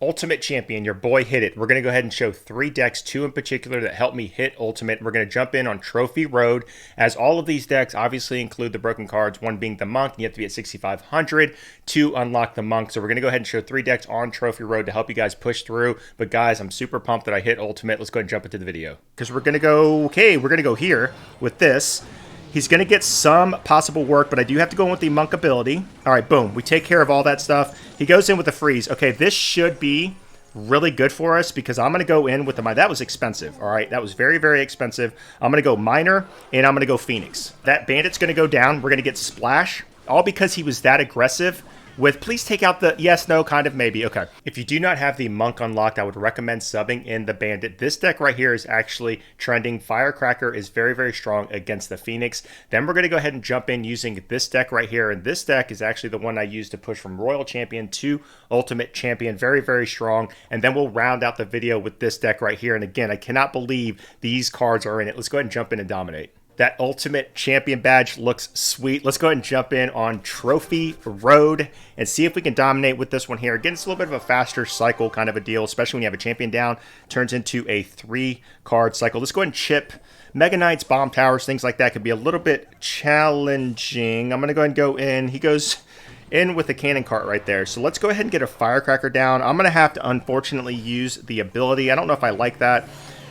Ultimate Champion, your boy hit it. We're going to go ahead and show 3 decks, 2 in particular that helped me hit Ultimate. We're going to jump in on Trophy Road, as all of these decks obviously include the broken cards, one being the Monk. You have to be at 6,500 to unlock the Monk. So we're going to go ahead and show 3 decks on Trophy Road to help you guys push through. But guys, I'm super pumped that I hit Ultimate. Let's go ahead and jump into the video. Because we're going to go, okay, we're going to go here with this. He's going to get some possible work, but I do have to go in with the Monk ability. All right, boom. We take care of all that stuff. He goes in with the freeze. Okay, this should be really good for us because I'm going to go in with the mine. That was expensive, all right? That was very, very expensive. I'm going to go Miner, and I'm going to go Phoenix. That Bandit's going to go down. We're going to get Splash, all because he was that aggressive with, please take out the yes, no, kind of, maybe. Okay. If you do not have the Monk unlocked, I would recommend subbing in the Bandit. This deck right here is actually trending. Firecracker is very, very strong against the Phoenix. Then we're going to go ahead and jump in using this deck right here. And this deck is actually the one I used to push from Royal Champion to Ultimate Champion. Very, very strong. And then we'll round out the video with this deck right here. And again, I cannot believe these cards are in it. Let's go ahead and jump in and dominate. That Ultimate Champion badge looks sweet. Let's go ahead and jump in on Trophy Road and see if we can dominate with this one here. Again, it's a little bit of a faster cycle kind of a deal, especially when you have a champion down. Turns into a 3-card cycle. Let's go ahead and chip Mega Knights, Bomb Towers, things like that could be a little bit challenging. I'm going to go ahead and go in. He goes in with the cannon cart right there. So let's go ahead and get a Firecracker down. I'm going to have to, unfortunately, use the ability. I don't know if I like that.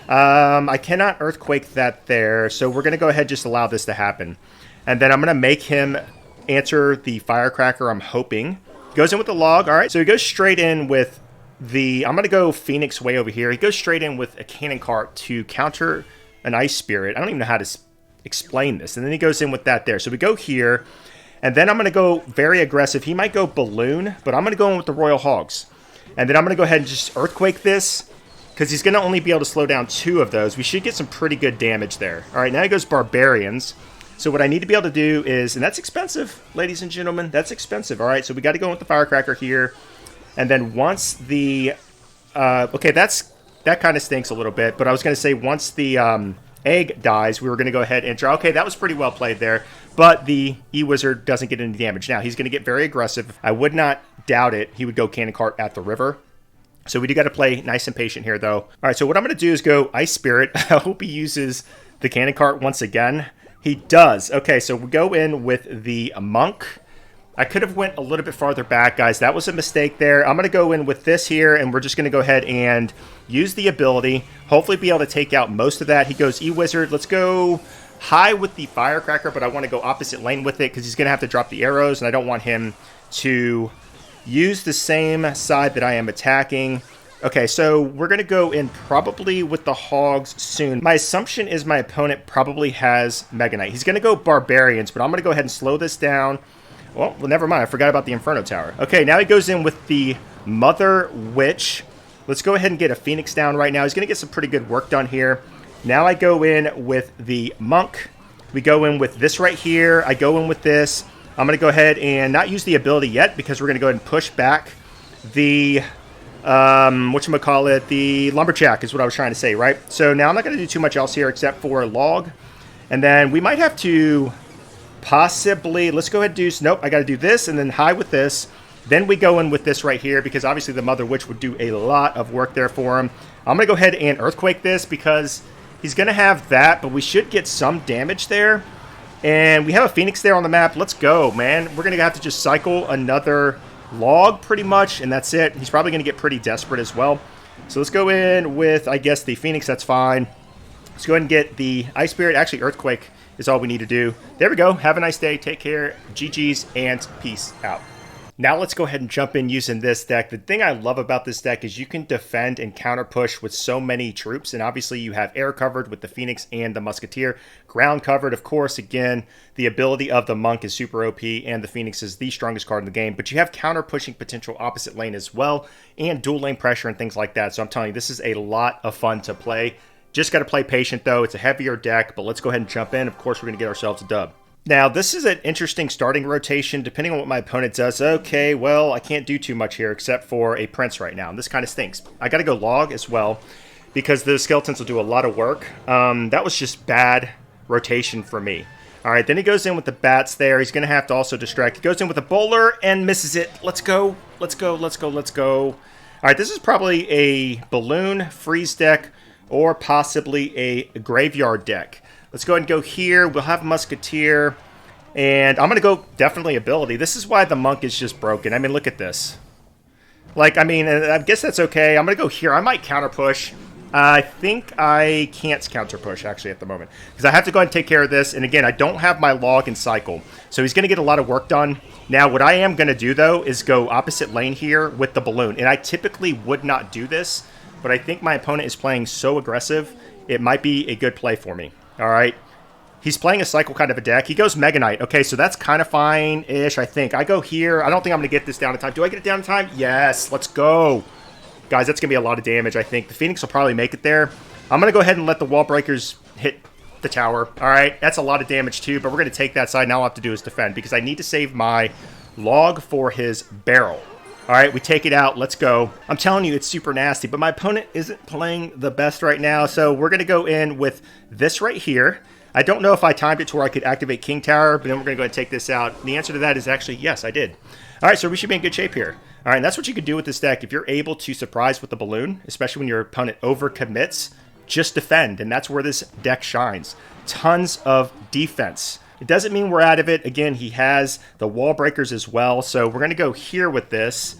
I cannot Earthquake that there, so we're going to go ahead and just allow this to happen. And then I'm going to make him answer the Firecracker, I'm hoping. Goes in with the log, all right. So he goes straight in with the, I'm going to go Phoenix way over here. He goes straight in with a Cannon Cart to counter an Ice Spirit. I don't even know how to explain this. And then he goes in with that there. So we go here, and then I'm going to go very aggressive. He might go Balloon, but I'm going to go in with the Royal Hogs. And then I'm going to go ahead and just Earthquake this, because he's going to only be able to slow down 2 of those. We should get some pretty good damage there. All right, now he goes Barbarians. So what I need to be able to do is, and that's expensive, ladies and gentlemen. That's expensive. All right, so we got to go with the Firecracker here. And then once the, okay, that kind of stinks a little bit. But I was going to say once the egg dies, we were going to go ahead and draw. Okay, that was pretty well played there. But the E-Wizard doesn't get any damage. Now, he's going to get very aggressive. I would not doubt it. He would go Cannon Cart at the river. So we do got to play nice and patient here, though. All right, so what I'm going to do is go Ice Spirit. I hope he uses the Cannon Cart once again. He does. Okay, so we go in with the Monk. I could have went a little bit farther back, guys. That was a mistake there. I'm going to go in with this here, and we're just going to go ahead and use the ability. Hopefully be able to take out most of that. He goes E-Wizard. Let's go high with the Firecracker, but I want to go opposite lane with it because he's going to have to drop the arrows, and I don't want him to use the same side that I am attacking. Okay, so we're going to go in probably with the Hogs soon. My assumption is my opponent probably has Mega Knight. He's going to go Barbarians, but I'm going to go ahead and slow this down. Well, never mind. I forgot about the Inferno Tower. Okay, now he goes in with the Mother Witch. Let's go ahead and get a Phoenix down right now. He's going to get some pretty good work done here. Now I go in with the Monk. We go in with this right here. I go in with this. I'm going to go ahead and not use the ability yet because we're going to go ahead and push back the, whatchamacallit, the Lumberjack is what I was trying to say, right? So now I'm not going to do too much else here except for log. And then we might have to possibly, let's go ahead and do, nope, I got to do this and then high with this. Then we go in with this right here because obviously the Mother Witch would do a lot of work there for him. I'm going to go ahead and Earthquake this because he's going to have that, but we should get some damage there. And we have a Phoenix there on the map. Let's go, man. We're going to have to just cycle another log pretty much, and that's it. He's probably going to get pretty desperate as well. So let's go in with, I guess, the Phoenix. That's fine. Let's go ahead and get the Ice Spirit. Actually, Earthquake is all we need to do. There we go. Have a nice day. Take care. GG's and peace out. Now let's go ahead and jump in using this deck. The thing I love about this deck is you can defend and counter push with so many troops. And obviously you have air covered with the Phoenix and the Musketeer. Ground covered, of course. Again, the ability of the Monk is super OP and the Phoenix is the strongest card in the game. But you have counter pushing potential opposite lane as well. And dual lane pressure and things like that. So I'm telling you, this is a lot of fun to play. Just got to play patient though. It's a heavier deck. But let's go ahead and jump in. Of course, we're going to get ourselves a dub. Now, this is an interesting starting rotation, depending on what my opponent does. Okay, well, I can't do too much here except for a Prince right now, and this kind of stinks. I got to go Log as well, because the Skeletons will do a lot of work. That was just bad rotation for me. All right, then he goes in with the Bats there. He's going to have to also distract. He goes in with a Bowler and misses it. Let's go, let's go, let's go, let's go. All right, this is probably a balloon freeze deck or possibly a graveyard deck. Let's go ahead and go here. We'll have Musketeer. And I'm going to go definitely ability. This is why the monk is just broken. I mean, look at this. Like, I mean, I guess that's okay. I'm going to go here. I might counter push. I think I can't counter push, actually, at the moment. Because I have to go ahead and take care of this. And again, I don't have my log and cycle. So he's going to get a lot of work done. Now, what I am going to do, though, is go opposite lane here with the balloon. And I typically would not do this. But I think my opponent is playing so aggressive, it might be a good play for me. All right. He's playing a cycle kind of a deck. He goes Mega Knight. Okay, so that's kind of fine-ish, I think. I go here. I don't think I'm going to get this down in time. Do I get it down in time? Yes, let's go. Guys, that's going to be a lot of damage, I think. The Phoenix will probably make it there. I'm going to go ahead and let the wall breakers hit the tower. All right, that's a lot of damage too, but we're going to take that side. Now all I have to do is defend because I need to save my log for his barrel. All right, we take it out. Let's go. I'm telling you, it's super nasty, but my opponent isn't playing the best right now, so we're going to go in with this right here. I don't know if I timed it to where I could activate King Tower, but then we're going to go ahead and take this out. The answer to that is actually yes, I did. All right, so we should be in good shape here. All right, and that's what you could do with this deck. If you're able to surprise with the balloon, especially when your opponent overcommits, just defend, and that's where this deck shines. Tons of defense. It doesn't mean we're out of it. Again, he has the wall breakers as well, so we're going to go here with this.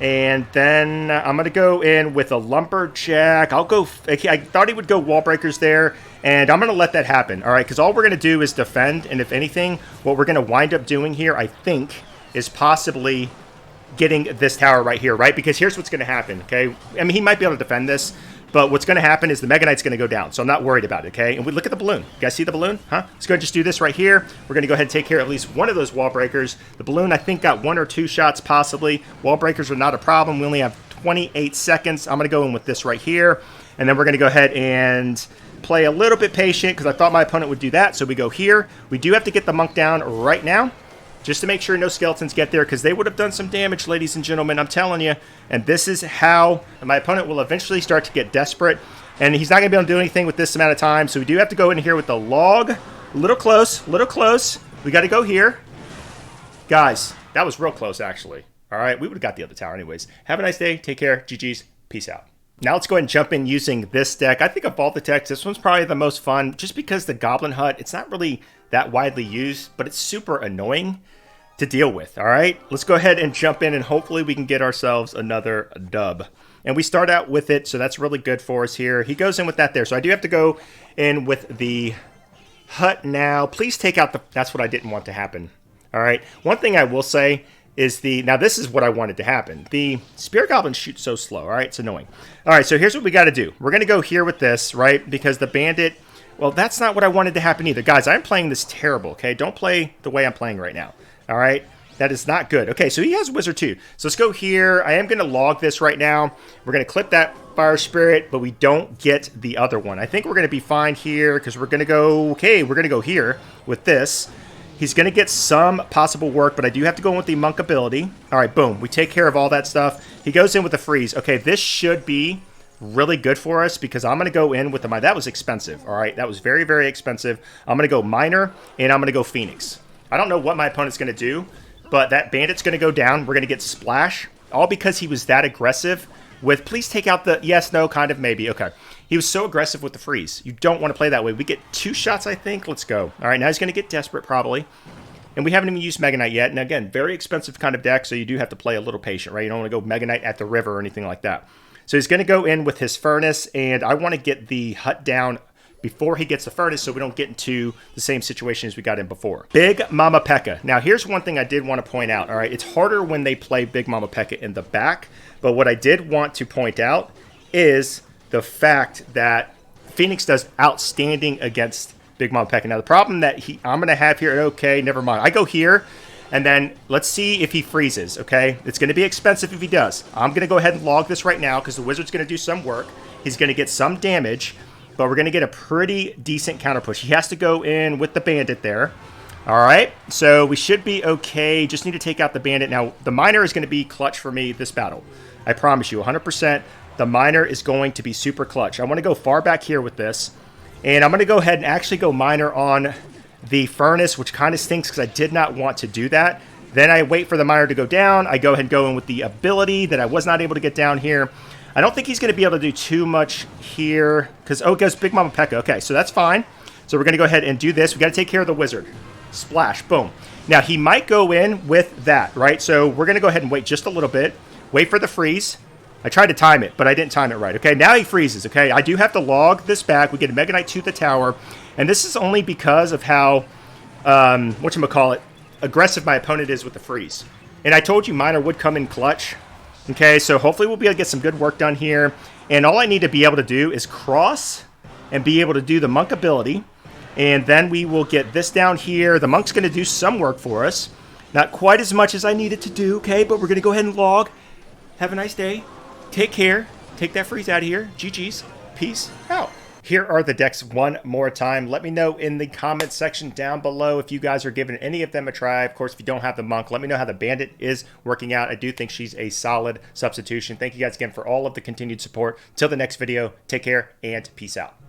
And then I'm going to go in with a lumberjack. I'll go. I thought he would go wall breakers there, and I'm going to let that happen. All right, because all we're going to do is defend, and if anything, what we're going to wind up doing here, I think, is possibly getting this tower right here, right? Because here's what's going to happen, okay? I mean, he might be able to defend this, but what's going to happen is the Mega Knight's going to go down, so I'm not worried about it, okay? And we look at the balloon. You guys see the balloon? Huh? Let's go ahead and just do this right here. We're going to go ahead and take care of at least one of those wall breakers. The balloon, I think, got 1 or 2 shots, possibly. Wall breakers are not a problem. We only have 28 seconds. I'm going to go in with this right here, and then we're going to go ahead and play a little bit patient because I thought my opponent would do that, so we go here. We do have to get the monk down right now, just to make sure no skeletons get there, because they would have done some damage, ladies and gentlemen, I'm telling you. And this is how my opponent will eventually start to get desperate. And he's not going to be able to do anything with this amount of time, so we do have to go in here with the log. A little close, little close. We got to go here. Guys, that was real close, actually. All right, we would have got the other tower anyways. Have a nice day. Take care. GG's. Peace out. Now let's go ahead and jump in using this deck. I think of all the decks, this one's probably the most fun, just because the Goblin Hut, it's not really that widely used, but it's super annoying to deal with. All right, let's go ahead and jump in, and hopefully we can get ourselves another dub. And we start out with it, so that's really good for us here. He goes in with that there, so I do have to go in with the hut now. Please take out the... That's what I didn't want to happen. All right, one thing I will say is the... Now, this is what I wanted to happen. The Spirit Goblins shoot so slow, all right? It's annoying. All right, so here's what we got to do. We're going to go here with this, right? Because the Bandit... Well, that's not what I wanted to happen either. Guys, I'm playing this terrible, okay? Don't play the way I'm playing right now. All right, that is not good. Okay, so he has Wizard too. So let's go here. I am going to log this right now. We're going to clip that Fire Spirit, but we don't get the other one. I think we're going to be fine here because we're going to go, okay, we're going to go here with this. He's going to get some possible work, but I do have to go in with the Monk ability. All right, boom. We take care of all that stuff. He goes in with the freeze. Okay, this should be really good for us because I'm going to go in with the... That was expensive, all right? That was very, very expensive. I'm going to go Miner, and I'm going to go Phoenix. I don't know what my opponent's going to do, but that Bandit's going to go down. We're going to get Splash, all because he was that aggressive with... Please take out the... Yes, no, kind of, maybe. Okay. He was so aggressive with the freeze. You don't want to play that way. We get 2 shots, I think. Let's go. All right, now he's going to get desperate, probably. And we haven't even used Mega Knight yet. And again, very expensive kind of deck, so you do have to play a little patient, right? You don't want to go Mega Knight at the river or anything like that. So he's going to go in with his Furnace, and I want to get the hut down before he gets the Furnace so we don't get into the same situation as we got in before. Big Mama P.E.K.K.A. Now, here's one thing I did want to point out, all right? It's harder when they play Big Mama P.E.K.K.A. in the back, but what I did want to point out is the fact that Phoenix does outstanding against Big Mama P.E.K.K.A. Now, the problem that I'm going to have here, okay, never mind. I go here, and then let's see if he freezes, okay? It's going to be expensive if he does. I'm going to go ahead and log this right now because the Wizard's going to do some work. He's going to get some damage, but we're going to get a pretty decent counter push. He has to go in with the Bandit there. All right, so we should be okay. Just need to take out the Bandit. Now, the Miner is going to be clutch for me this battle. I promise you, 100%. The Miner is going to be super clutch. I want to go far back here with this, and I'm going to go ahead and actually go Miner on the Furnace, which kind of stinks because I did not want to do that. Then I wait for the miner to go down. I go ahead and go in with the ability that I was not able to get down here. I don't think he's going to be able to do too much here because, oh, it goes Big Mama Pekka. Okay, so that's fine. So we're going to go ahead and do this. We got to take care of the wizard. Splash, boom. Now, he might go in with that, right? So we're going to go ahead and wait just a little bit. Wait for the freeze. I tried to time it, but I didn't time it right. Okay, now he freezes. Okay, I do have to log this back. We get a Mega Knight to the tower. And this is only because of how, whatchamacallit, aggressive my opponent is with the freeze. And I told you miner would come in clutch. Okay, so hopefully we'll be able to get some good work done here. And all I need to be able to do is cross and be able to do the monk ability. And then we will get this down here. The monk's going to do some work for us. Not quite as much as I need it to do, okay? But we're going to go ahead and log. Have a nice day. Take care. Take that freeze out of here. GG's. Peace out. Here are the decks one more time. Let me know in the comment section down below if you guys are giving any of them a try. Of course, if you don't have the monk, let me know how the bandit is working out. I do think she's a solid substitution. Thank you guys again for all of the continued support. Till the next video, take care and peace out.